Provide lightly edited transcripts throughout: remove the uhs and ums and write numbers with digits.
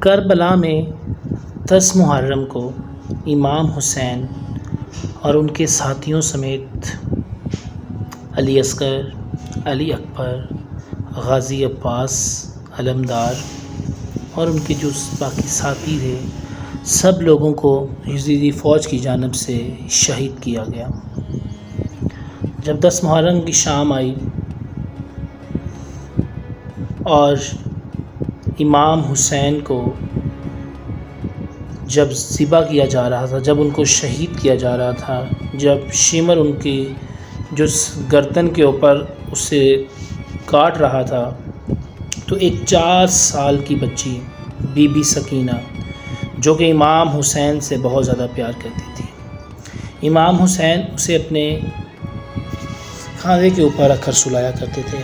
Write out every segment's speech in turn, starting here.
کربلا میں 10 محرم کو امام حسین اور ان کے ساتھیوں سمیت علی اصغر، علی اکبر، غازی عباس، علمدار اور ان کے جو باقی ساتھی تھے، سب لوگوں کو یزیدی فوج کی جانب سے شہید کیا گیا۔ جب 10 محرم کی شام آئی اور امام حسین کو جب ذبح کیا جا رہا تھا، جب ان کو شہید کیا جا رہا تھا، جب شمر ان کی جو گردن کے اوپر اسے کاٹ رہا تھا، تو ایک 4 سال کی بچی بی بی سکینہ، جو کہ امام حسین سے بہت زیادہ پیار کرتی تھی، امام حسین اسے اپنے کھانے کے اوپر رکھ کر سلایا کرتے تھے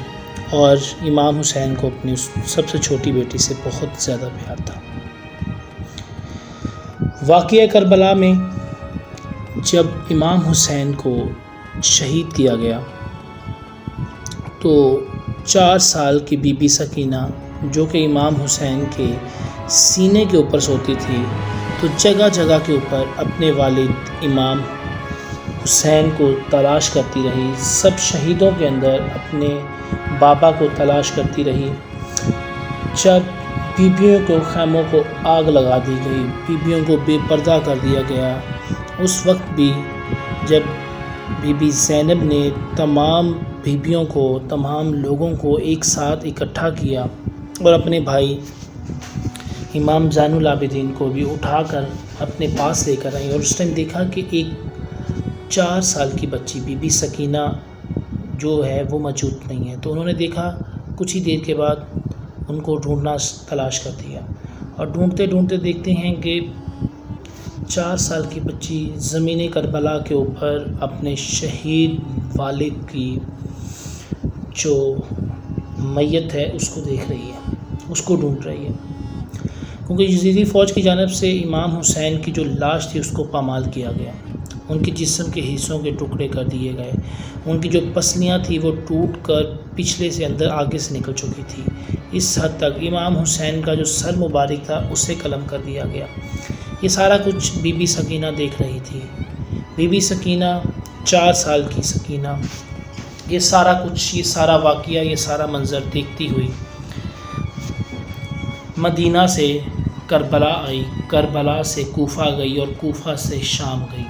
اور امام حسین کو اپنی سب سے چھوٹی بیٹی سے بہت زیادہ پیار تھا۔ واقعہ کربلا میں جب امام حسین کو شہید کیا گیا تو 4 سال کی بی بی سکینہ، جو کہ امام حسین کے سینے کے اوپر سوتی تھی، تو جگہ جگہ کے اوپر اپنے والد امام حسین کو تلاش کرتی رہی، سب شہیدوں کے اندر اپنے بابا کو تلاش کرتی رہی۔ جب بیبیوں کو خیموں کو آگ لگا دی گئی، بیبیوں کو بے پردہ کر دیا گیا، اس وقت بھی جب بی بی زینب نے تمام بیبیوں کو، تمام لوگوں کو ایک ساتھ اکٹھا کیا اور اپنے بھائی امام زین العابدین کو بھی اٹھا کر اپنے پاس لے کر آئی، اور اس ٹائم دیکھا کہ ایک 4 سال کی بچی بی بی سکینہ جو ہے وہ موجود نہیں ہے، تو انہوں نے دیکھا، کچھ ہی دیر کے بعد ان کو ڈھونڈنا تلاش کر دیا، اور ڈھونڈتے ڈھونڈتے دیکھتے ہیں کہ 4 سال کی بچی زمین کربلا کے اوپر اپنے شہید والد کی جو میت ہے اس کو دیکھ رہی ہے، اس کو ڈھونڈ رہی ہے، کیونکہ یزیدی فوج کی جانب سے امام حسین کی جو لاش تھی اس کو پامال کیا گیا، ان کے جسم کے حصوں کے ٹکڑے کر دیے گئے، ان کی جو پسلیاں تھیں وہ ٹوٹ کر پچھلے سے اندر آگے سے نکل چکی تھی، اس حد تک امام حسین کا جو سر مبارک تھا اسے قلم کر دیا گیا۔ یہ سارا کچھ بی بی سکینہ دیکھ رہی تھی، بی بی سکینہ 4 سال کی سکینہ، یہ سارا کچھ، یہ سارا واقعہ، یہ سارا منظر دیکھتی ہوئی مدینہ سے کربلا آئی، کربلا سے کوفہ گئی اور کوفہ سے شام گئی۔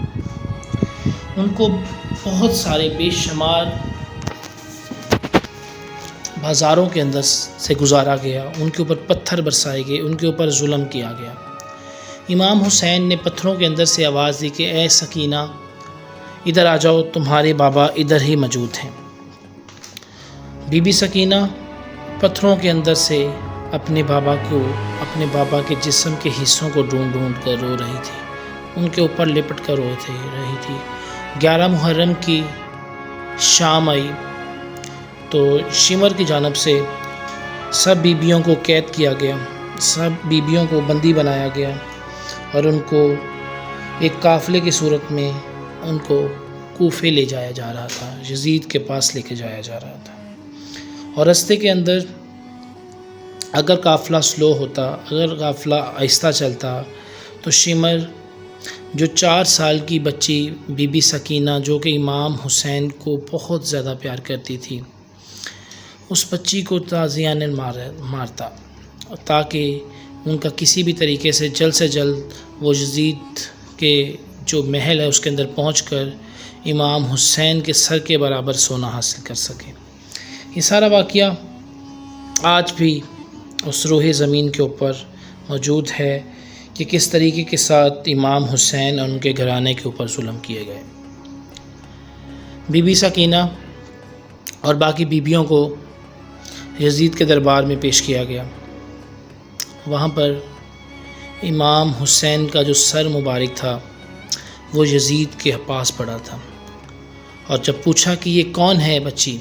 ان کو بہت سارے بے شمار بازاروں کے اندر سے گزارا گیا، ان کے اوپر پتھر برسائے گئے، ان کے اوپر ظلم کیا گیا۔ امام حسین نے پتھروں کے اندر سے آواز دی کہ اے سکینہ ادھر آ جاؤ، تمہارے بابا ادھر ہی موجود ہیں۔ بی بی سکینہ پتھروں کے اندر سے اپنے بابا کے جسم کے حصوں کو ڈھونڈ ڈھونڈ کر رو رہی تھی، ان کے اوپر لپٹ کر رو رہی تھی۔ 11 محرم کی شام آئی تو شمر کی جانب سے سب بیبیوں کو قید کیا گیا، سب بیبیوں کو بندی بنایا گیا، اور ان کو ایک قافلے کی صورت میں ان کو کوفے لے جایا جا رہا تھا، یزید کے پاس لے کے جایا جا رہا تھا، اور راستے کے اندر اگر قافلہ سلو ہوتا، اگر قافلہ آہستہ چلتا، تو شمر جو 4 سال کی بچی بی بی سکینہ، جو کہ امام حسین کو بہت زیادہ پیار کرتی تھی، اس بچی کو تازیانہ مارتا، تاکہ ان کا کسی بھی طریقے سے جلد وہ یزید کے جو محل ہے اس کے اندر پہنچ کر امام حسین کے سر کے برابر سونا حاصل کر سکے۔ یہ سارا واقعہ آج بھی اس روح زمین کے اوپر موجود ہے کہ کس طریقے کے ساتھ امام حسین اور ان کے گھرانے کے اوپر ظلم کیے گئے۔ بی بی سکینہ اور باقی بیبیوں کو یزید کے دربار میں پیش کیا گیا، وہاں پر امام حسین کا جو سر مبارک تھا وہ یزید کے پاس پڑا تھا، اور جب پوچھا کہ یہ کون ہے بچی،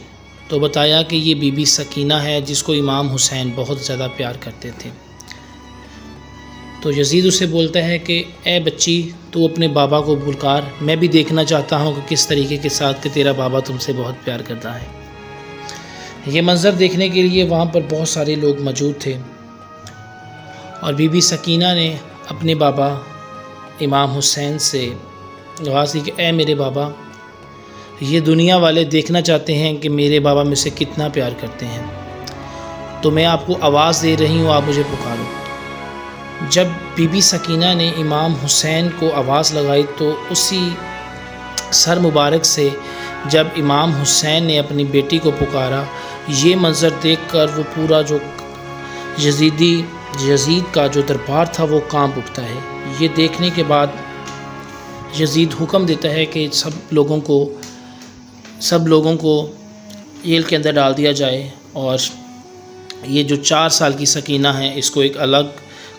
تو بتایا کہ یہ بی بی سکینہ ہے جس کو امام حسین بہت زیادہ پیار کرتے تھے۔ تو یزید اسے بولتا ہے کہ اے بچی، تو اپنے بابا کو پکار، میں بھی دیکھنا چاہتا ہوں کہ کس طریقے کے ساتھ کہ تیرا بابا تم سے بہت پیار کرتا ہے۔ یہ منظر دیکھنے کے لیے وہاں پر بہت سارے لوگ موجود تھے، اور بی بی سکینہ نے اپنے بابا امام حسین سے آواز دی کہ اے میرے بابا، یہ دنیا والے دیکھنا چاہتے ہیں کہ میرے بابا مجھ سے کتنا پیار کرتے ہیں، تو میں آپ کو آواز دے رہی ہوں، آپ مجھے پکارو۔ جب بی بی سکینہ نے امام حسین کو آواز لگائی تو اسی سر مبارک سے جب امام حسین نے اپنی بیٹی کو پکارا، یہ منظر دیکھ کر وہ پورا جو یزید کا جو دربار تھا وہ کانپ اٹھتا ہے۔ یہ دیکھنے کے بعد یزید حکم دیتا ہے کہ سب لوگوں کو جیل کے اندر ڈال دیا جائے، اور یہ جو 4 سال کی سکینہ ہے اس کو ایک الگ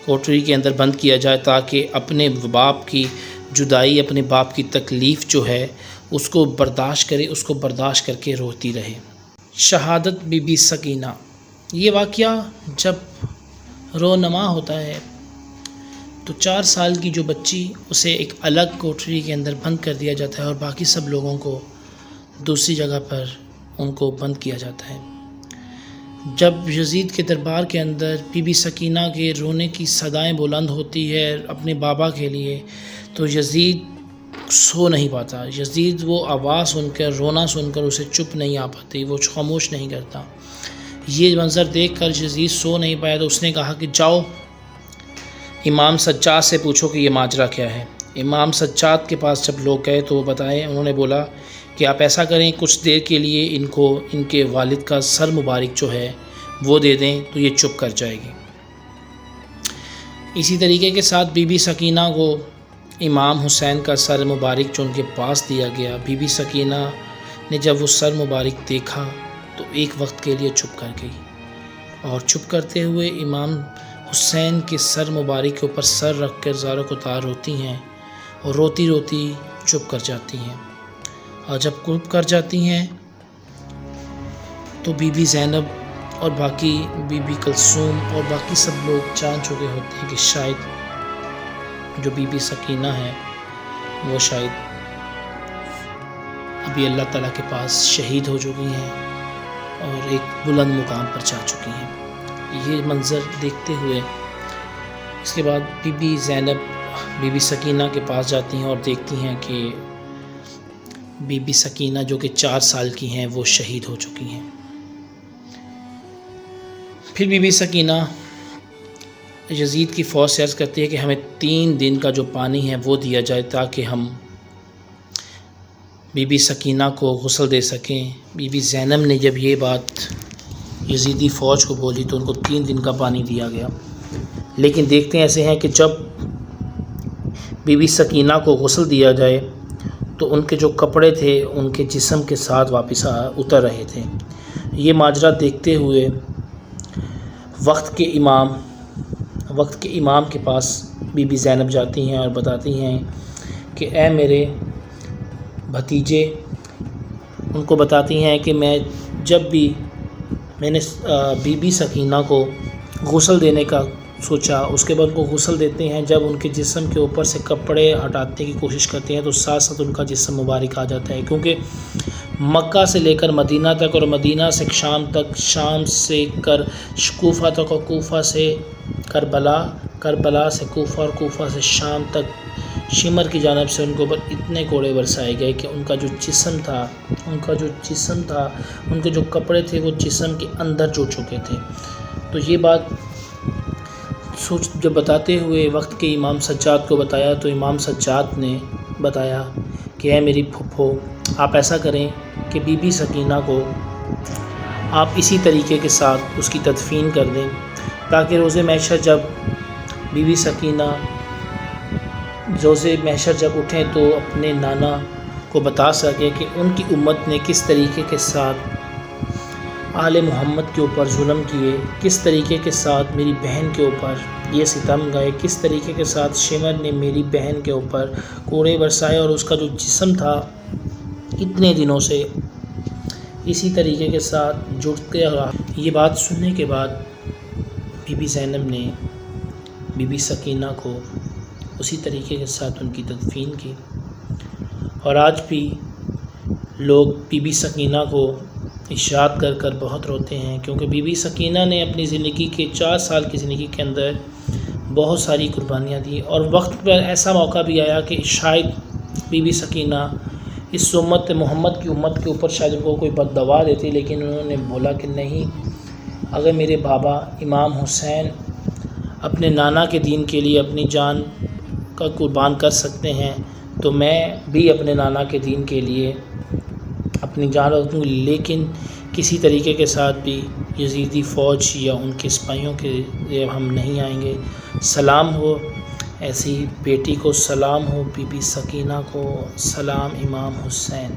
کوٹری کے اندر بند کیا جائے، تاکہ اپنے باپ کی جدائی، اپنے باپ کی تکلیف جو ہے اس کو برداشت کرے، اس کو برداشت کر کے روتی رہے۔ شہادت بی بی سکینہ، یہ واقعہ جب رونما ہوتا ہے تو 4 سال کی جو بچی اسے ایک الگ کوٹری کے اندر بند کر دیا جاتا ہے، اور باقی سب لوگوں کو دوسری جگہ پر ان کو بند کیا جاتا ہے۔ جب یزید کے دربار کے اندر بی بی سکینہ کے رونے کی صدائیں بلند ہوتی ہے اپنے بابا کے لیے، تو یزید سو نہیں پاتا۔ یزید وہ آواز سن کر، رونا سن کر اسے چپ نہیں آ پاتی، وہ خاموش نہیں کرتا۔ یہ منظر دیکھ کر یزید سو نہیں پایا تو اس نے کہا کہ جاؤ امام سجاد سے پوچھو کہ یہ ماجرا کیا ہے۔ امام سجاد کے پاس جب لوگ گئے تو وہ بتائے، انہوں نے بولا کہ آپ ایسا کریں، کچھ دیر کے لیے ان کے والد کا سر مبارک جو ہے وہ دے دیں تو یہ چپ کر جائے گی۔ اسی طریقے کے ساتھ بی بی سکینہ کو امام حسین کا سر مبارک جو ان کے پاس دیا گیا، بی بی سکینہ نے جب وہ سر مبارک دیکھا تو ایک وقت کے لیے چپ کر گئی، اور چپ کرتے ہوئے امام حسین کے سر مبارک کے اوپر سر رکھ کر زاروں کو تار روتی ہیں، اور روتی روتی چپ کر جاتی ہیں۔ اور جب چپ کر جاتی ہیں تو بی بی زینب اور باقی بی بی کلثوم اور باقی سب لوگ جان چکے ہوتے ہیں کہ شاید جو بی بی سکینہ ہے وہ شاید ابھی اللہ تعالیٰ کے پاس شہید ہو چکی ہیں اور ایک بلند مقام پر جا چکی ہیں۔ یہ منظر دیکھتے ہوئے اس کے بعد بی بی زینب بی بی سکینہ کے پاس جاتی ہیں اور دیکھتی ہیں کہ بی بی سکینہ جو کہ 4 سال کی ہیں وہ شہید ہو چکی ہیں۔ پھر بی بی سکینہ یزید کی فوج سے عرض کرتی ہے کہ ہمیں 3 دن کا جو پانی ہے وہ دیا جائے تاکہ ہم بی بی سکینہ کو غسل دے سکیں۔ بی بی زینب نے جب یہ بات یزیدی فوج کو بولی تو ان کو 3 دن کا پانی دیا گیا، لیکن دیکھتے ایسے ہیں کہ جب بی بی سکینہ کو غسل دیا جائے تو ان کے جو کپڑے تھے ان کے جسم کے ساتھ واپس اتر رہے تھے۔ یہ ماجرا دیکھتے ہوئے وقت کے امام کے پاس بی بی زینب جاتی ہیں اور بتاتی ہیں کہ اے میرے بھتیجے، ان کو بتاتی ہیں کہ میں نے بی بی سکینہ کو غسل دینے کا سوچا، اس کے بعد ان کو غسل دیتے ہیں، جب ان کے جسم کے اوپر سے کپڑے ہٹانے کی کوشش کرتے ہیں تو ساتھ ساتھ ان کا جسم مبارک آ جاتا ہے، کیونکہ مکہ سے لے کر مدینہ تک اور مدینہ سے شام تک، شام سے کر کوفہ تک اور کوفہ سے کربلا سے کوفہ اور کوفہ سے شام تک شمر کی جانب سے ان کے اوپر اتنے کوڑے برسائے گئے کہ ان کا جو جسم تھا ان کے جو کپڑے تھے وہ جسم کے اندر جڑ چکے تھے۔ تو یہ بات جب بتاتے ہوئے وقت کے امام سجاد کو بتایا تو امام سجاد نے بتایا کہ اے میری پھپھو، آپ ایسا کریں کہ بی بی سکینہ کو آپ اسی طریقے کے ساتھ اس کی تدفین کر دیں، تاکہ روز محشر جب اٹھیں تو اپنے نانا کو بتا سکے کہ ان کی امت نے کس طریقے کے ساتھ آل محمد کے اوپر ظلم کیے، کس طریقے کے ساتھ میری بہن کے اوپر یہ ستم گئے، کس طریقے کے ساتھ شمر نے میری بہن کے اوپر کوڑے برسائے اور اس کا جو جسم تھا اتنے دنوں سے اسی طریقے کے ساتھ جڑتے رہا۔ یہ بات سننے کے بعد بی بی زینب نے بی بی سکینہ کو اسی طریقے کے ساتھ ان کی تدفین کی، اور آج بھی لوگ بی بی سکینہ کو یاد کر بہت روتے ہیں، کیونکہ بی بی سکینہ نے اپنی زندگی کے 4 سال کی زندگی کے اندر بہت ساری قربانیاں دیں، اور وقت پر ایسا موقع بھی آیا کہ شاید بی بی سکینہ اس امت محمد کی امت کے اوپر شاید ان کو کوئی بددعا دیتی، لیکن انہوں نے بولا کہ نہیں، اگر میرے بابا امام حسین اپنے نانا کے دین کے لیے اپنی جان کا قربان کر سکتے ہیں تو میں بھی اپنے نانا کے دین کے لیے اپنی جان رکھ دوں، لیکن کسی طریقے کے ساتھ بھی یزیدی فوج یا ان کے سپاہیوں کے لیے ہم نہیں آئیں گے۔ سلام ہو ایسی بیٹی کو، سلام ہو بی بی سکینہ کو، سلام امام حسین۔